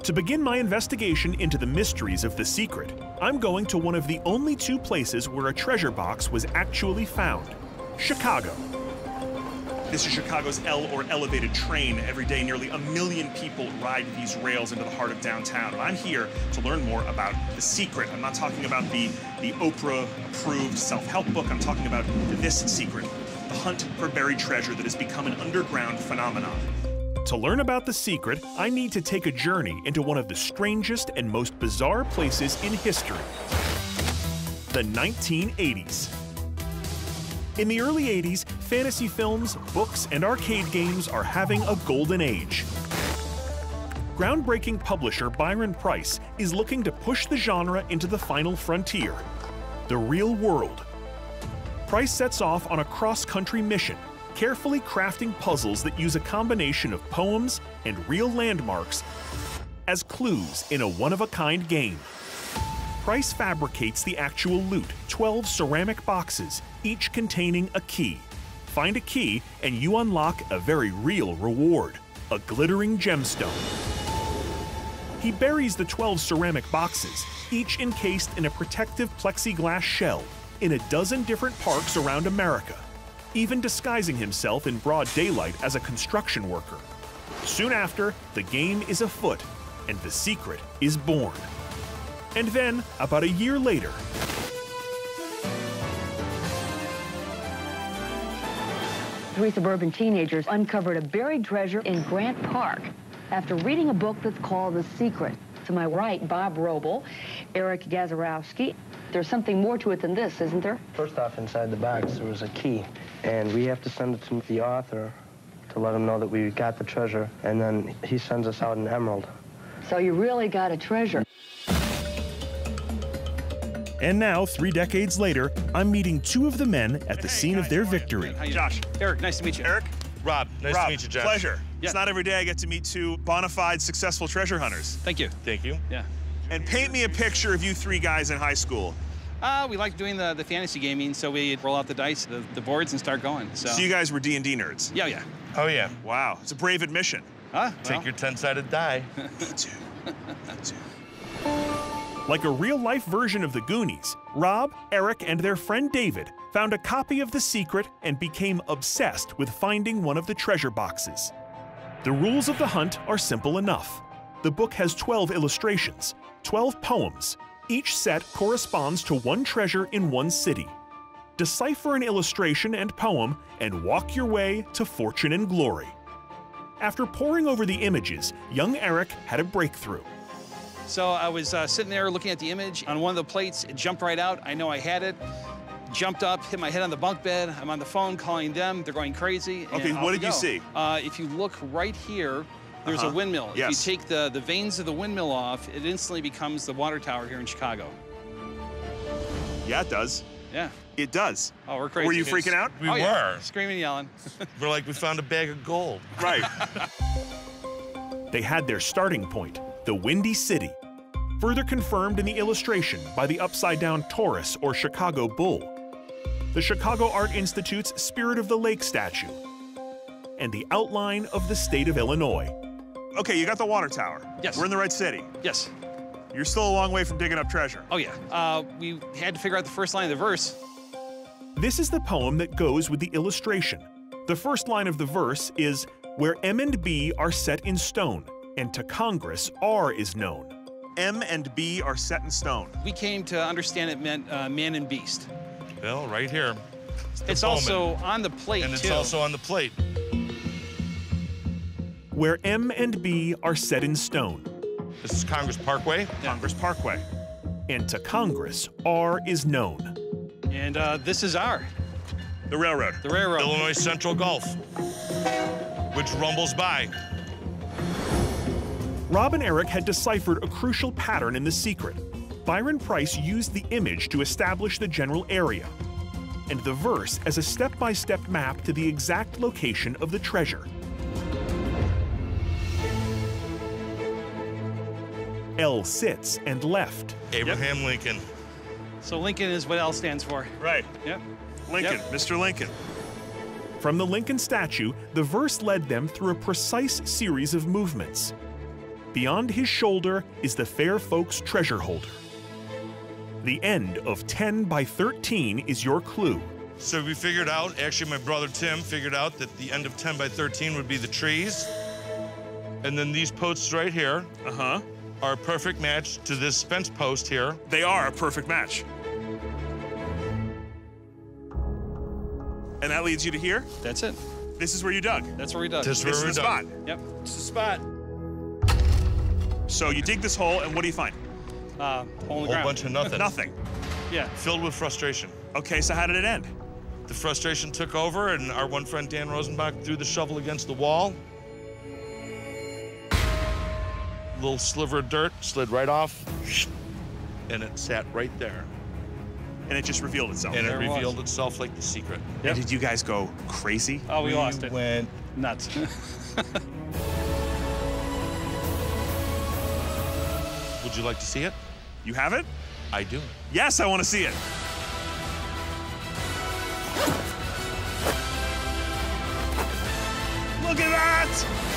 To begin my investigation into the mysteries of the secret, I'm going to one of the only two places where a treasure box was actually found: Chicago. This is Chicago's L, or elevated train. Every day, nearly 1 million people ride these rails into the heart of downtown. And I'm here to learn more about the secret. I'm not talking about the Oprah-approved self-help book. I'm talking about this secret, the hunt for buried treasure that has become an underground phenomenon. To learn about the secret, I need to take a journey into one of the strangest and most bizarre places in history: the 1980s. In the early 80s, fantasy films, books, and arcade games are having a golden age. Groundbreaking publisher Byron Preiss is looking to push the genre into the final frontier: the real world. Preiss sets off on a cross-country mission, carefully crafting puzzles that use a combination of poems and real landmarks as clues in a one-of-a-kind game. Preiss fabricates the actual loot, 12 ceramic boxes, each containing a key. Find a key and you unlock a very real reward: a glittering gemstone. He buries the 12 ceramic boxes, each encased in a protective plexiglass shell, in a dozen different parks around America, even disguising himself in broad daylight as a construction worker. Soon after, the game is afoot, and the secret is born. And then, about a year later, three suburban teenagers uncovered a buried treasure in Grant Park after reading a book that's called The Secret. To my right, Bob Roble, Eric Gazarowski. There's something more to it than this, isn't there? First off, inside the box, there was a key, and we have to send it to the author to let him know that we got the treasure, and then he sends us out an emerald. So you really got a treasure. And now, 3 decades later, I'm meeting two of the men at the scene of their victory. How you Josh. doing? Eric, nice to meet you. Eric? Rob, nice to meet you, Josh. Pleasure. Yeah. It's not every day I get to meet two bona fide, successful treasure hunters. Thank you. Thank you. Yeah. And paint me a picture of you three guys in high school. We like doing the fantasy gaming, so we roll out the dice, the boards, and start going. So You guys were D&D nerds? Yeah, yeah. Oh, yeah. Wow, it's a brave admission. Huh? Take your 10-sided die. Me too. Me too. Like a real-life version of the Goonies, Rob, Eric, and their friend David found a copy of The Secret and became obsessed with finding one of the treasure boxes. The rules of the hunt are simple enough. The book has 12 illustrations, 12 poems. Each set corresponds to one treasure in one city. Decipher an illustration and poem and walk your way to fortune and glory. After poring over the images, young Eric had a breakthrough. So I was sitting there looking at the image. On one of the plates, it jumped right out. I know I had it. Jumped up, hit my head on the bunk bed. I'm on the phone calling them. They're going crazy. Okay, what did you see? If you look right here, there's a windmill. Yes. If you take the veins of the windmill off, it instantly becomes the water tower here in Chicago. Yeah, it does. Yeah. It does. Oh, we're crazy. Were you kids. freaking out? We Oh, were. Yeah. Screaming and yelling. We're like, we found a bag of gold. Right. They had their starting point, the Windy City, further confirmed in the illustration by the upside-down Taurus or Chicago Bull, the Chicago Art Institute's Spirit of the Lake statue, and the outline of the state of Illinois. Okay, you got the water tower. Yes. We're in the right city. Yes. You're still a long way from digging up treasure. Oh, yeah. We had to figure out the first line of the verse. This is the poem that goes with the illustration. The first line of the verse is, "Where M and B are set in stone, and to Congress R is known." M and B are set in stone. We came to understand it meant man and beast. Well, right here. It's also on the plate, and it's too. also on the plate. Where M and B are set in stone, This is Congress Parkway. Congress Parkway. and to Congress R is known. And this is our, The railroad. the railroad. Illinois Central Gulf, which rumbles by. Rob and Eric had deciphered a crucial pattern in The Secret. Byron Preiss used the image to establish the general area, and the verse as a step-by-step map to the exact location of the treasure. L sits and left. Abraham Lincoln. So Lincoln is what L stands for. Right. Yep. Lincoln. Yep. Mr. Lincoln. From the Lincoln statue, the verse led them through a precise series of movements. Beyond his shoulder is the fair folks' treasure holder. The end of 10 by 13 is your clue. So we figured out, actually my brother Tim figured out that the end of 10 by 13 would be the trees. And then these posts right here are a perfect match to this fence post here. They are a perfect match. And that leads you to here? That's it. This is where you dug? That's where we dug. This This is the spot? Yep, it's the spot. So you dig this hole, and what do you find? Hole in the Whole ground. bunch of nothing. Nothing. Yeah. Filled with frustration. Okay, so how did it end? The frustration took over, and our one friend Dan Rosenbach threw the shovel against the wall. Little sliver of dirt slid right off, and it sat right there. And it just revealed itself. And it There it was. revealed itself like the secret. And did you guys go crazy? Oh, we lost it. Went Nuts. Would you like to see it? You have it? I do. Yes, I want to see it. Look at that!